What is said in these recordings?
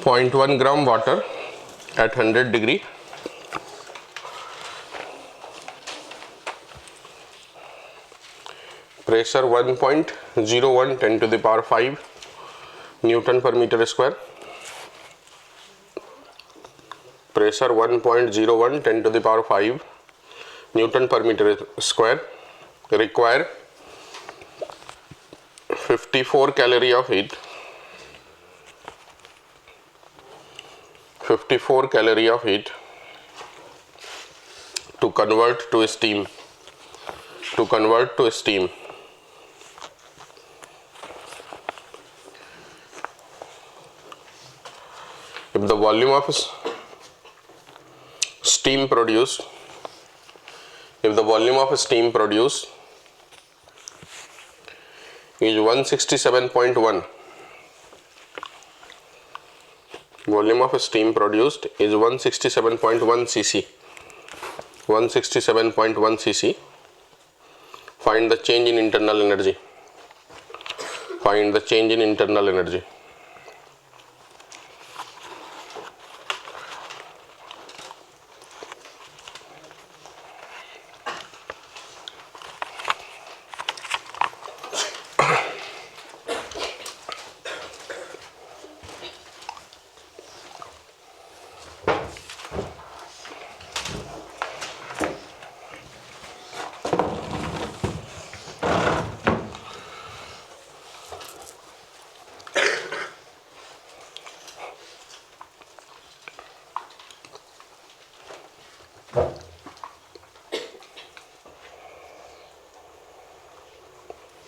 0.1 gram water at 100 degree. Pressure 1.01 10 to the power 5 Newton per meter square. Pressure 1.01 10 to the power 5 Newton per meter square. Require 54 calorie of heat. 54 calorie of heat to convert to steam. To convert to steam. If the volume of steam produced, if the volume of steam produced is 167.1, volume of steam produced is 167.1 cc. 167.1 cc. Find the change in internal energy. Find the change in internal energy.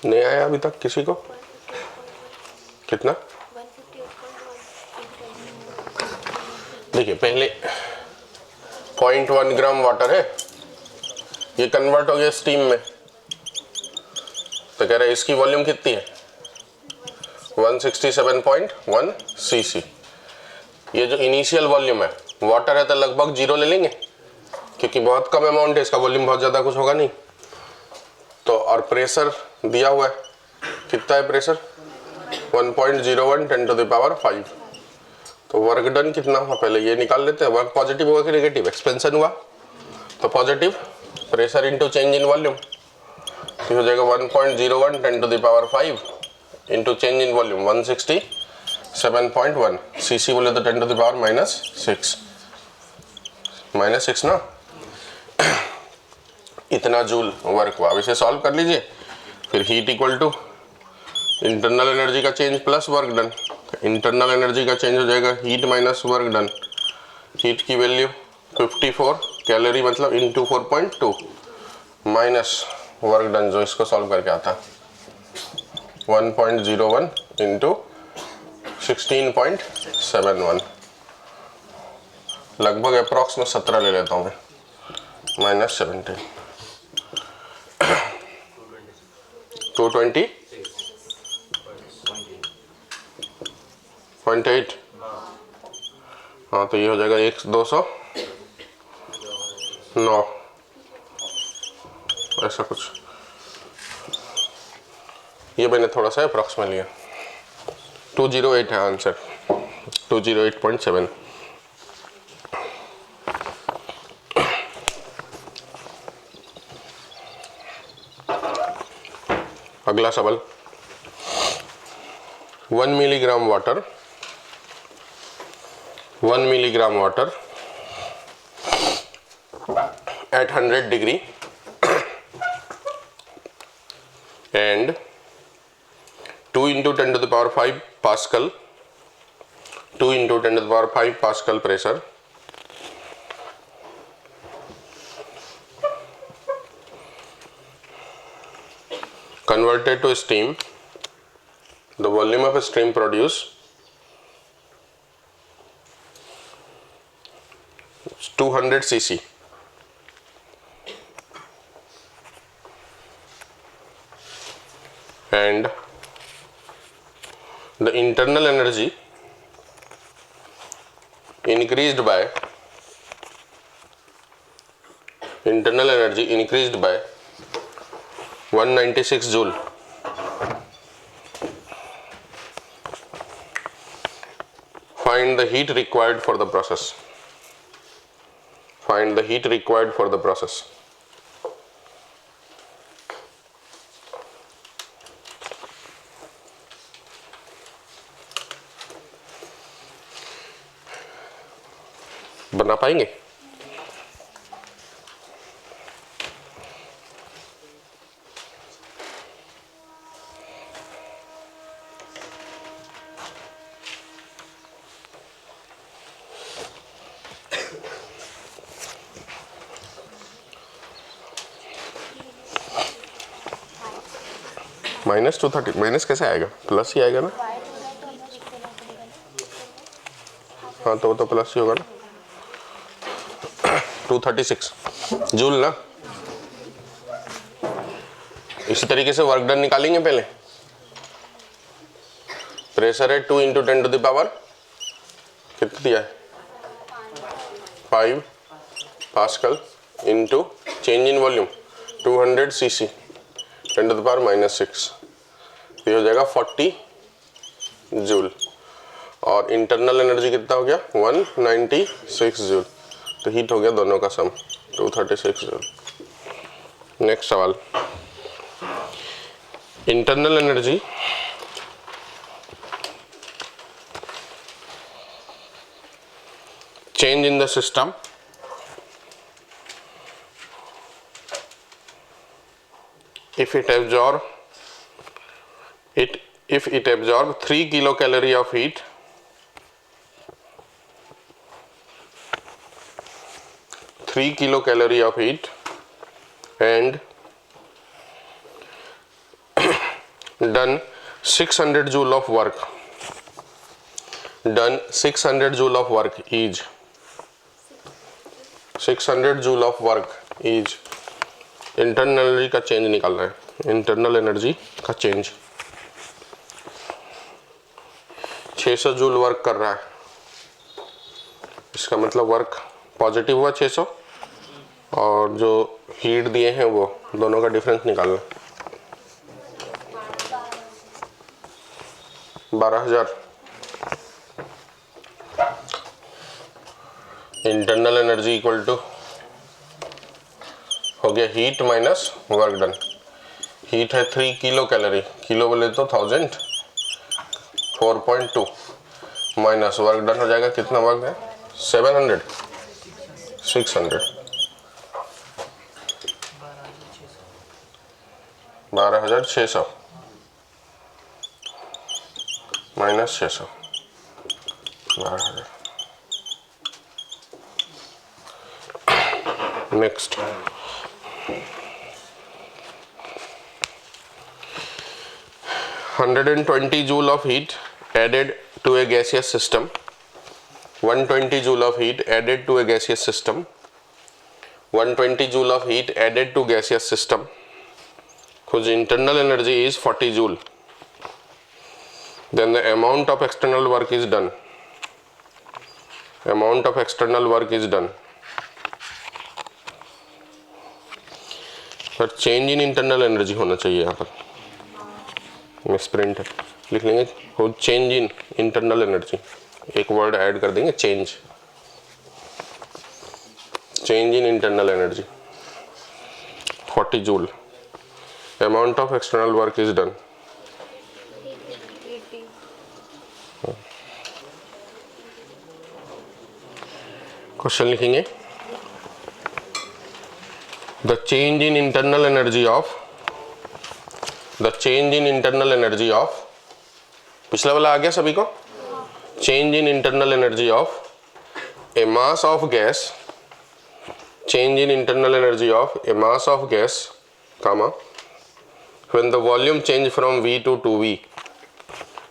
नहीं आया अभी तक किसी को? कितना? देखिए पहले 0.1 gram water है, ये कन्वर्ट हो गया स्टीम में, तो कह रहे हैं इसकी वॉल्यूम कितनी है? 167.1 सीसी। ये जो इनिशियल वॉल्यूम है वाटर है तो लगभग 0 ले लेंगे क्योंकि बहुत कम अमाउंट है, इसका वॉल्यूम बहुत ज़्यादा कुछ होगा नहीं। तो और प्रेशर दिया हुआ है, कितना है प्रेशर? 1.01 10 to the power 5। तो वर्क डन कितना हुआ पहले ये निकाल लेते हैं। वर्क पॉजिटिव हुआ कि नेगेटिव? एक्सपेंशन हुआ तो positive, pressure into change in volume, तो हो जाएगा 1.01 10 to the power 5 into change in volume 167.1 cc बोले तो 10 टू द पावर -6 ना, इतना जूल वर्क हुआ। अब इसे सॉल्व कर लीजिए, फिर heat equal to internal energy का change plus work done. Internal energy का चेंज हो जाएगा heat minus work done. Heat की वैल्यू 54 कैलोरी मतलब इंटू 4.2 माइनस वर्क डन जो इसको सॉल्व करके आता 1.01 इंटू 16.71, लगभग अप्रॉक्स में 17 ले लेता हूँ मैं, -17 220.8। हाँ तो ये हो जाएगा 209 ऐसा कुछ। ये मैंने थोड़ा सा अप्रॉक्स में लिया। 208 है आंसर, 208.7। अगला सवाल, 1 milligram water, 1 milligram water at 100 degree and 2 into 10 to the power 5 Pascal, 2 into 10 to the power 5 Pascal pressure, converted to steam, the volume of steam produced is 200 cc and the internal energy increased by 196 joule. Find the heat required for the process. Find the heat required for the process. बना पाएंगे? -230 minus कैसे आएगा? Plus ही आएगा ना। हाँ तो वो तो प्लस ही होगा ना। 236 जूल ना। इसी तरीके से वर्क डन निकालेंगे पहले। प्रेशर है 2 × 10⁻, कितना दिया है? 5 pascal into change in volume 200 cc 10⁻⁻6, ये हो जाएगा 40 जूल। और इंटरनल एनर्जी कितना हो गया? 196 जूल। तो हीट हो गया दोनों का सम 236 जूल। नेक्स्ट सवाल, internal energy change in the system if it absorb 3 kilocalorie of heat, and done 600 joule of work, is 600 joule of work is internal energy का चेंज निकालना है। इंटरनल एनर्जी का चेंज 600 जूल वर्क कर रहा है, इसका मतलब वर्क पॉजिटिव हुआ 600, और जो हीट दिए हैं वो दोनों का डिफरेंस निकालना। 12,000 इंटरनल एनर्जी इक्वल टू हो गया heat minus work done. Heat है 3 किलो कैलोरी, किलो बोले तो 1000, 4.2 माइनस वर्क डन हो जाएगा, कितना वर्क है? 700, 600, 12,600 minus 600, 12,000। Next, 120 joule of heat added to a gaseous system, 120 joule of heat added to a gaseous system, 120 joule of heat added to gaseous system whose internal energy is 40 joule, then the amount of external work is done, पर change in internal energy होना चाहिए यहाँ पर, misprint है, लिख लेंगे हो change in internal energy, एक वर्ड ऐड कर देंगे change in internal energy 40 joule, amount of external work is done. Question लिखेंगे, the change in internal energy of पिछला वाला आ गया सभी को? Change in internal energy of a mass of gas, change in internal energy of a mass of gas, comma, when the volume change from V to 2V,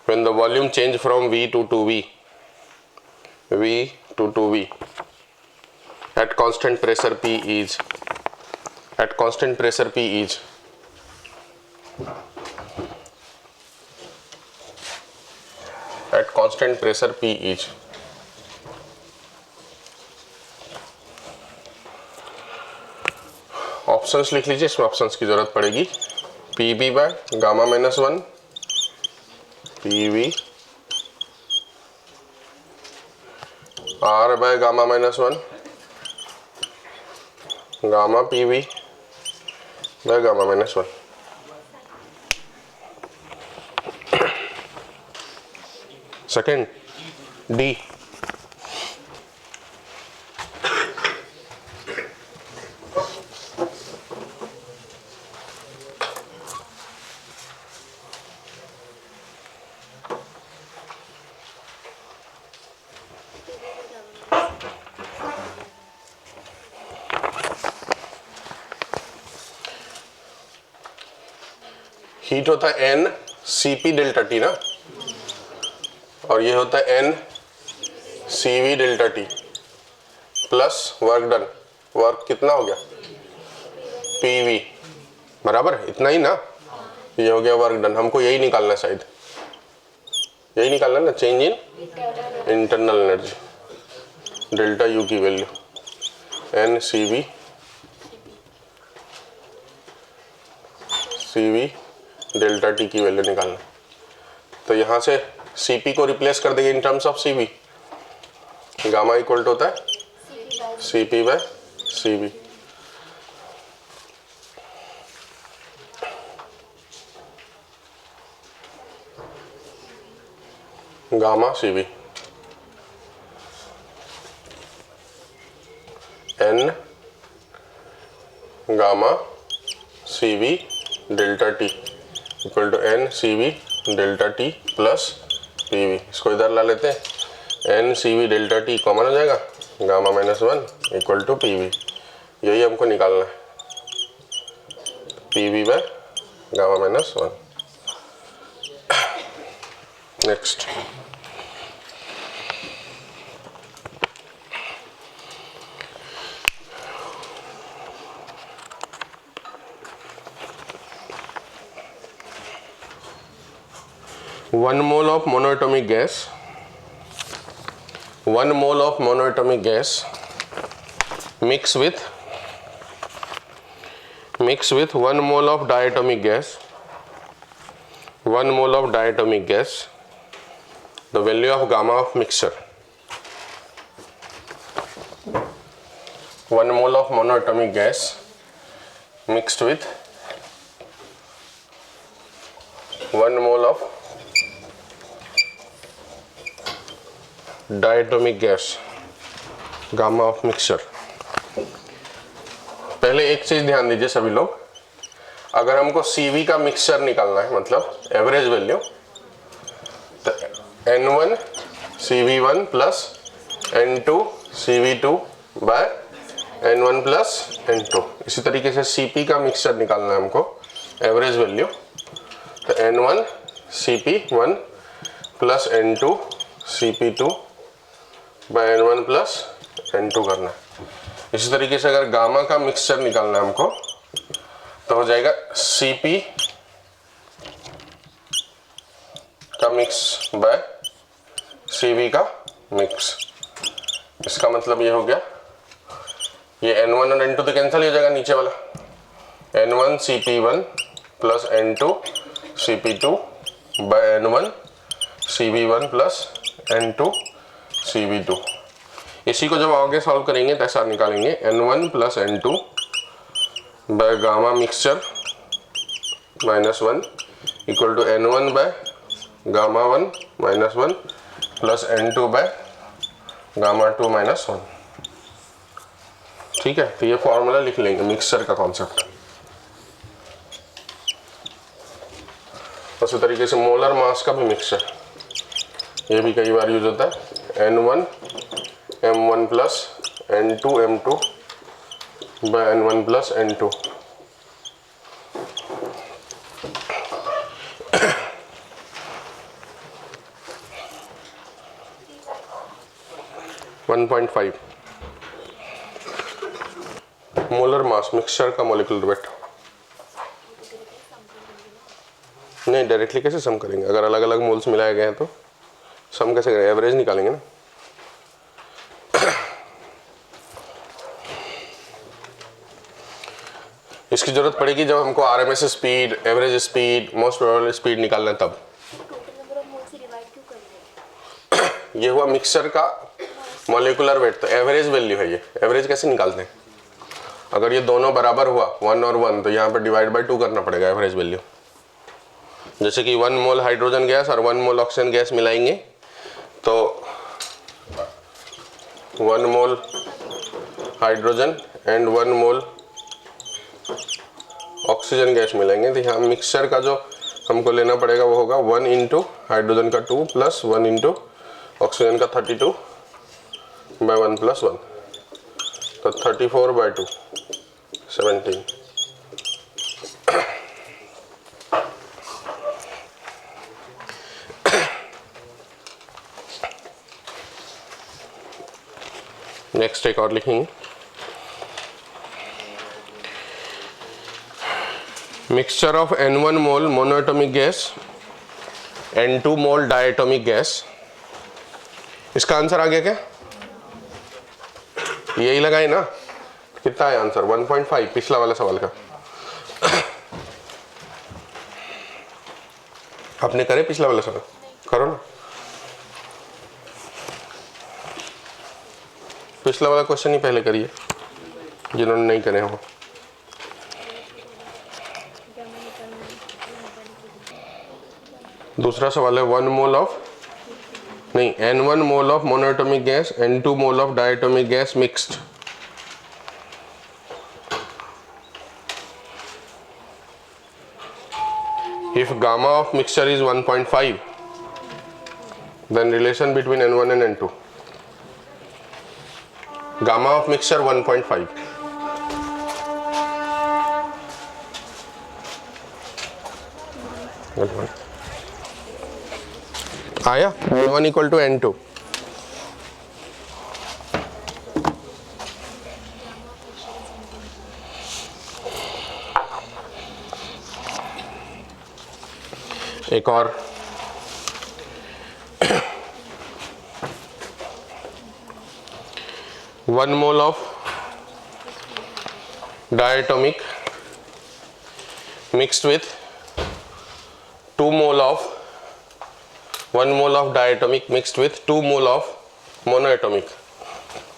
when the volume change from V to 2V at constant pressure P is, at constant pressure P is options लिख लीजिए, इसमें options की जरूरत पड़ेगी। PV by gamma -1, PV R by gamma minus 1 gamma PV by gamma minus 1. Second, D. Heat होता है N CP delta T ना, और ये होता है N CV delta T plus work done. Work कितना हो गया? PV बराबर इतना ही ना, ये हो गया वर्क डन। हमको यही निकालना है, शायद यही निकालना है ना, change in internal energy delta U की value N CV delta T की वैल्यू निकालना। तो यहाँ से CP को रिप्लेस कर देंगे in terms of CV। Gamma equal to होता है CP by CV। Gamma CV N gamma CV delta T equal to N CV delta T plus PV। इसको इधर ला लेते हैं, N CV delta T common हो जाएगा, gamma minus 1 equal to PV। यही हमको निकालना है, PV by gamma minus 1। Next, one mole of monoatomic gas, 1 mole of monoatomic gas mix with 1 mole of diatomic gas, 1 mole of diatomic gas, the value of gamma of mixture, 1 mole of monoatomic gas mixed with 1 mole of diatomic gas, gamma of mixture. पहले एक चीज ध्यान दीजिए सभी लोग, अगर हमको CV का मिक्सचर निकालना है, मतलब एवरेज वैल्यू, तो N1 CV1 plus N2 CV2 bye N1 plus N2। इसी तरीके से CP का मिक्सचर निकालना है हमको, एवरेज वैल्यू, तो N1 CP1 plus N2 CP2 bye N1 plus N2 करना है। इसी तरीके से अगर गामा का मिक्सचर निकालना है हमको, तो हो जाएगा CP का मिक्स बाय CV का मिक्स। इसका मतलब ये हो गया, ये N1 और N2 तो कैंसिल हो जाएगा नीचे वाला, N1 CP1 plus N2 CP2 bye N1 CV1 plus N2 CV2। इसी को जब आगे सॉल्व करेंगे तो ऐसा निकालेंगे, N1 plus N2 by gamma mixture minus 1 equal to N1 by gamma 1 minus 1 plus N2 by gamma 2 minus 1। ठीक है, तो ये फॉर्मूला लिख लेंगे मिक्सचर का कॉन्सेप्ट। उसी तरीके से मोलर मास का भी मिक्सचर, ये भी कई बार यूज होता है, N1 M1 plus N2 M2 by N1 plus N2। Molar mass mixture का मॉलिक्यूलर वेट। नहीं, डायरेक्टली कैसे सम करेंगे, अगर अलग अलग मोल्स मिलाए गए हैं तो सम कैसे करेंगे, एवरेज निकालेंगे ना। इसकी जरूरत पड़ेगी जब हमको RMS speed, average speed, most probable speed निकालना है तब। टोटल नंबर ऑफ मोल्स से डिवाइड क्यों कर रहे हैं? ये हुआ मिक्सचर का मॉलिक्यूलर वेट, तो एवरेज वैल्यू है ये। एवरेज कैसे निकालते हैं? अगर ये दोनों बराबर हुआ 1 और 1 तो यहाँ पर डिवाइड बाय 2 करना पड़ेगा एवरेज वैल्यू। जैसे कि 1 मोल हाइड्रोजन गैस और 1 मोल ऑक्सीजन गैस मिलाएंगे तो 1 मोल hydrogen and 1 mole oxygen gas मिलेंगे, तो यहाँ मिक्सचर का जो हमको लेना पड़ेगा वो होगा 1 इंटू हाइड्रोजन का 2 प्लस 1 इंटू ऑक्सीजन का 32 बाय 1 प्लस 1, तो 34 बाय 2 17। नेक्स्ट एक और लिखेंगे, mixture of N1 mole monoatomic gas N2 mole diatomic gas. इसका आंसर आ गया क्या? यही लगाए ना? कितना है आंसर? 1.5 पिछला वाला सवाल का। आपने करे पिछला वाला सवाल? करो ना। पिछला वाला क्वेश्चन ही पहले करिए जिन्होंने नहीं करे हो। दूसरा सवाल है 1 मोल ऑफ नहीं N1 mole of monoatomic gas N2 mole of diatomic gas mixed. If gamma of mixture is 1.5, then relation between N1 and N2. Gamma of mixture 1.5. आया N1 equal to N2. एक और one mole of diatomic mixed with 2 mole of 1 mole of diatomic mixed with 2 mole of monoatomic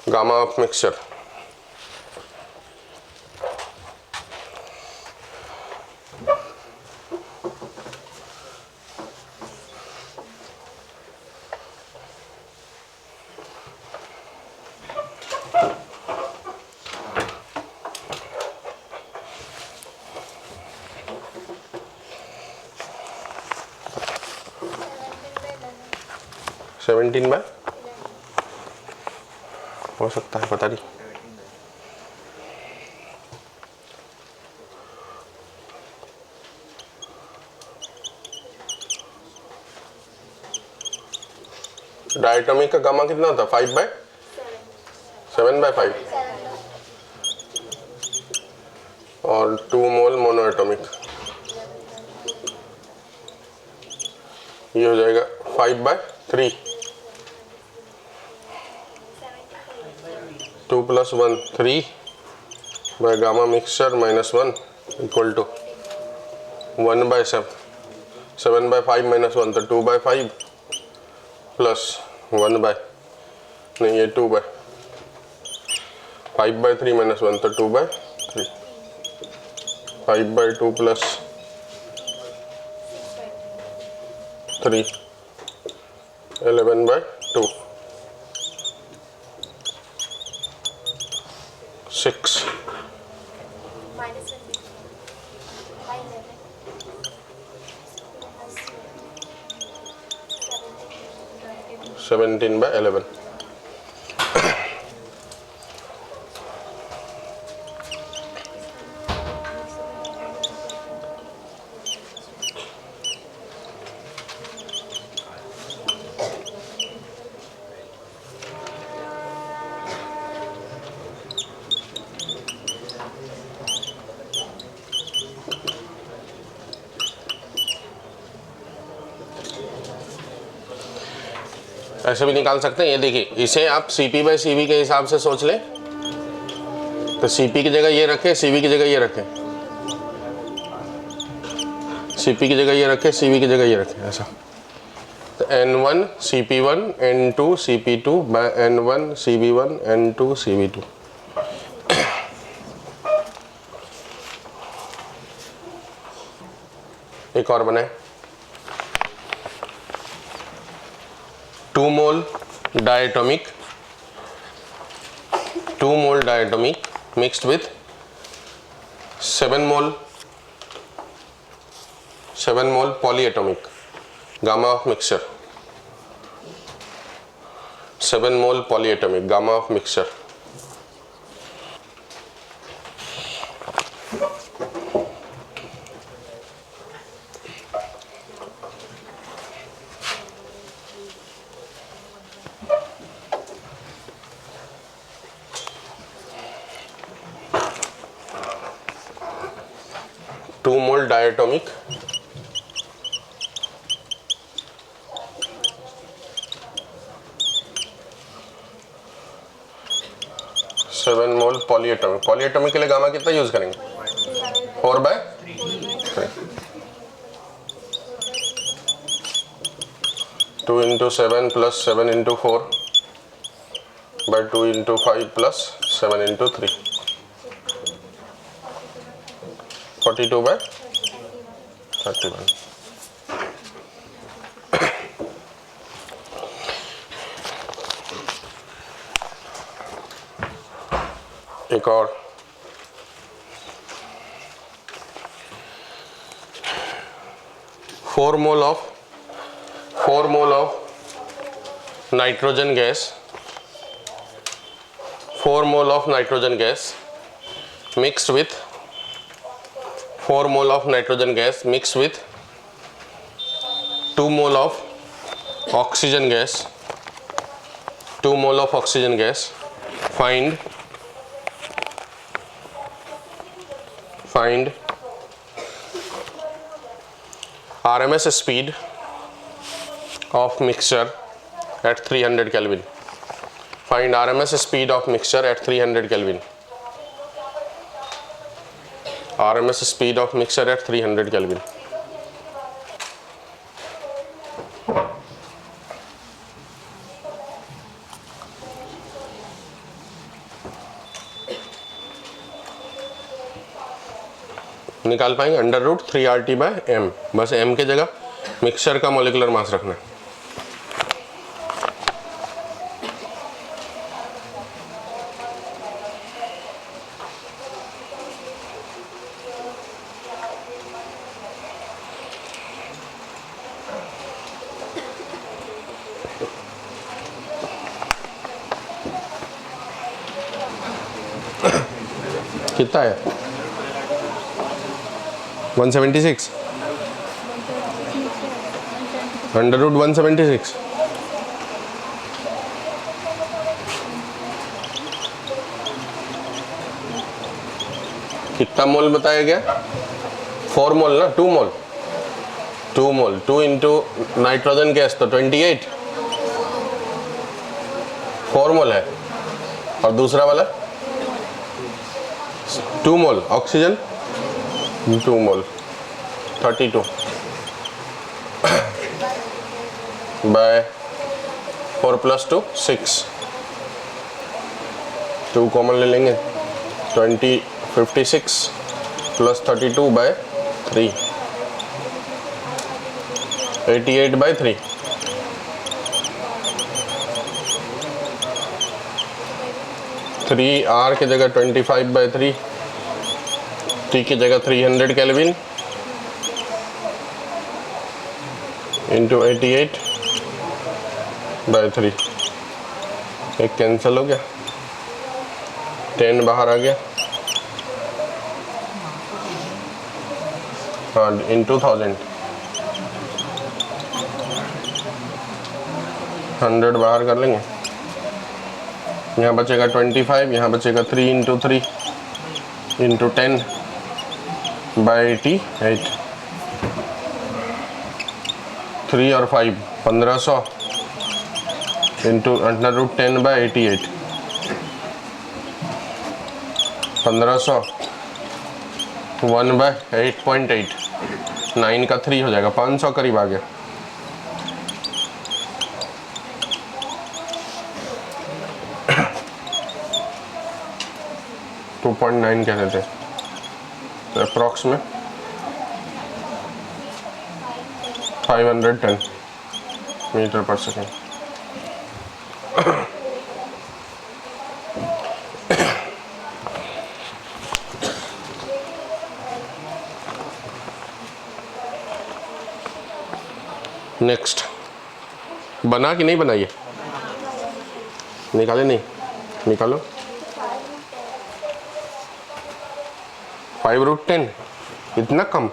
gamma of mixture. Seventeen में हो सकता है, पता नहीं। Diatomic का गामा कितना था? 7/5 और 2 मोल मोनोएटोमिक, ये हो जाएगा 5/3। 2 + 1 3 by gamma mixture -1 equal to 1/7 7/5 -1 तो 2/5 प्लस 1/, नहीं ये 2/, 5/3 -1 तो 2/3, 5/2 प्लस 3 11/2 6 17/11। ऐसे भी निकाल सकते हैं। ये देखिए, इसे आप CP/CV के हिसाब से सोच लें तो CP की जगह ये रखें, CV की जगह ये रखें, CP की जगह ये रखें, CV की जगह ये रखें, ऐसा। तो N1 CP1 N2 CP2 by N1 CB1 N2 CB2। एक और बने 2 mole diatomic mixed with 7 mole polyatomic gamma of mixture. 7 mole polyatomic gamma of mixture. Two mole diatomic 7 mole polyatomic. Polyatomic के लिए गामा कितना यूज करेंगे? 4/3। 2 into 7 plus 7 into 4 by 2 into 5 plus 7 into 3, 42 by 31। एक और 4 mole of nitrogen gas, 4 mole of nitrogen gas mixed with 4 mole of nitrogen gas mixed with 2 mole of oxygen gas, 2 mole of oxygen gas. Find RMS speed of mixture at 300 Kelvin. Find RMS speed of mixture at 300 Kelvin. RMS speed of mixture at 300 Kelvin. निकाल पाएंगे √3RT/m। बस m के जगह mixture का molecular mass रखना है। कितना है? 176 √176। कितना मोल बताया गया? 4 मोल ना, 2 मोल 2 इंटू नाइट्रोजन गैस तो 28, 4 मोल है। और दूसरा वाला 2 मोल ऑक्सीजन, 2 मोल 32 बाय 4 + 2 6, 2 कॉमन ले लेंगे 56 + 32 बाय 3, 88/3। थ्री R की जगह 25/3, T की जगह 300 केल्विन इंटू 88/3। एक कैंसिल हो गया, 10 बाहर आ गया। हाँ, इंटू 1000, 100 बाहर कर लेंगे। यहाँ बचेगा 25, यहाँ बचेगा 3 इंटू 3 इंटू 10/88। 3 और 5 1500 इंटू √10/88, 1500 1/8.8, 9 का 3 हो जाएगा, 500 करीब आ गया। 2.9 कह रहे थे, तो अप्रॉक्स में 510 मीटर पर सेकेंड। नेक्स्ट, बना कि नहीं बनाइए? निकाले नहीं? निकालो। 5√10, इतना कम?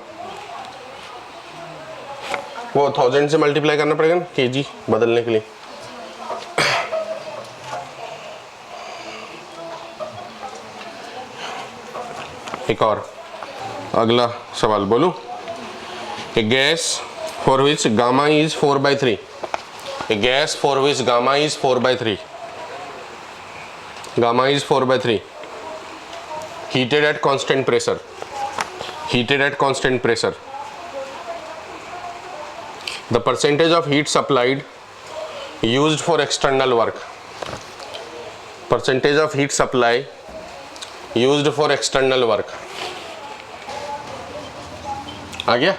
वो 1000 से मल्टीप्लाई करना पड़ेगा ना केजी बदलने के लिए। एक और अगला सवाल बोलूं। A gas for which gamma is 4/3, a gas for which gamma is 4/3, gamma is 4/3, heated at constant pressure, heated at constant pressure, the percentage of heat supplied used for external work, percentage of heat supply used for external work, आ गया?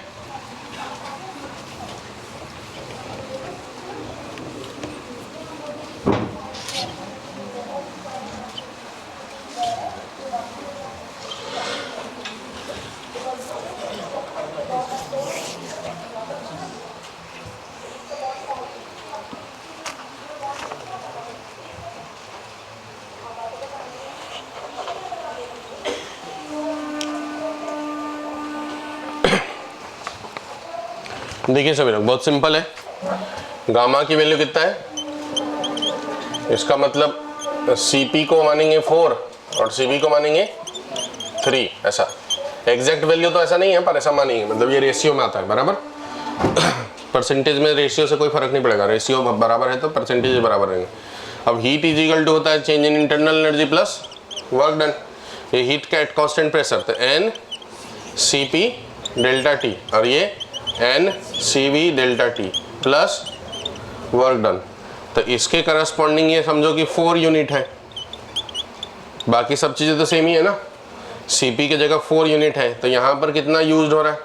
देखिए सभी लोग, बहुत simple है। Gamma की value कितना है? इसका मतलब Cp को मानेंगे 4 और Cv को मानेंगे 3, ऐसा। एग्जैक्ट वैल्यू तो ऐसा नहीं है, पर ऐसा मानेंगे, मतलब ये रेशियो में आता है, बराबर। परसेंटेज में रेशियो से कोई फर्क नहीं पड़ेगा, रेशियो बराबर है तो परसेंटेज बराबर रहेंगे। अब हीट इज इक्वल टू होता है change in internal energy plus work done. ये हीट का एट कांस्टेंट प्रेशर, तो N Cp डेल्टा T, और ये N Cv delta T plus work done. तो इसके करस्पॉन्डिंग ये समझो कि 4 यूनिट है, बाकी सब चीज़ें तो सेम ही है ना। Cp की जगह 4 यूनिट है, तो यहाँ पर कितना यूज हो रहा है?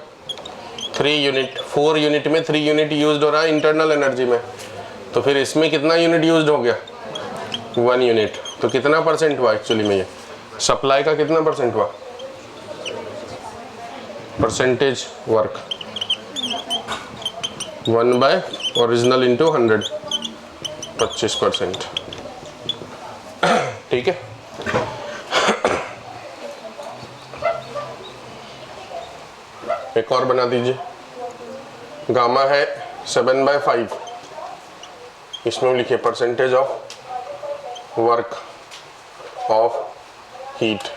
3 यूनिट। 4 यूनिट में 3 यूनिट यूज हो रहा है इंटरनल एनर्जी में, तो फिर इसमें कितना यूनिट यूज हो गया? 1 यूनिट। तो कितना परसेंट हुआ एक्चुअली में? ये सप्लाई का कितना परसेंट हुआ? Percentage work 1 original into 100, 25%। ठीक है। एक और बना दीजिए। गामा है 7/5, इसमें लिखिए percentage of work of heat.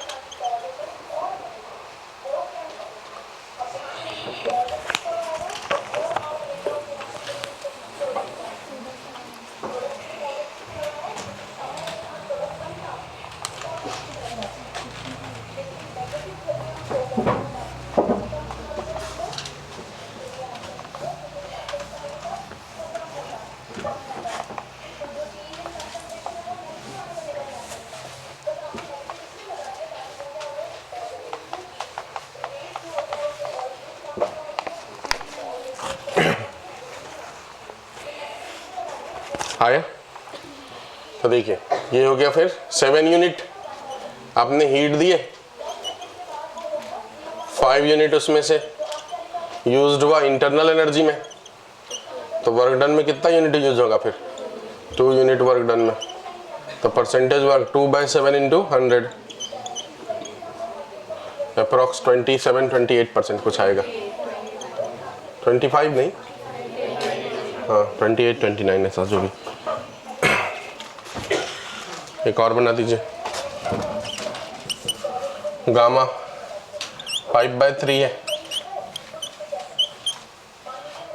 आया? तो देखिए ये हो गया फिर 7 यूनिट आपने हीट दिए, 5 यूनिट उसमें से यूज्ड हुआ इंटरनल एनर्जी में, तो वर्क डन में कितना यूनिट यूज होगा फिर? 2 यूनिट वर्क डन में। तो परसेंटेज वर्क 2/7 इंटू 100, अप्रॉक्स 27-28% कुछ आएगा। 25 नहीं, हाँ 28-29 ऐसा जो भी। एक और बना दीजिए। गामा 5/3 है,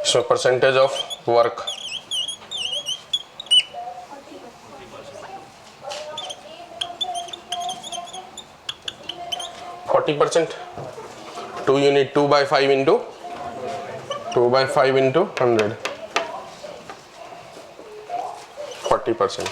इसमें percentage of work 40%। 2 unit 2/5 into 2/5 into 100, 40%।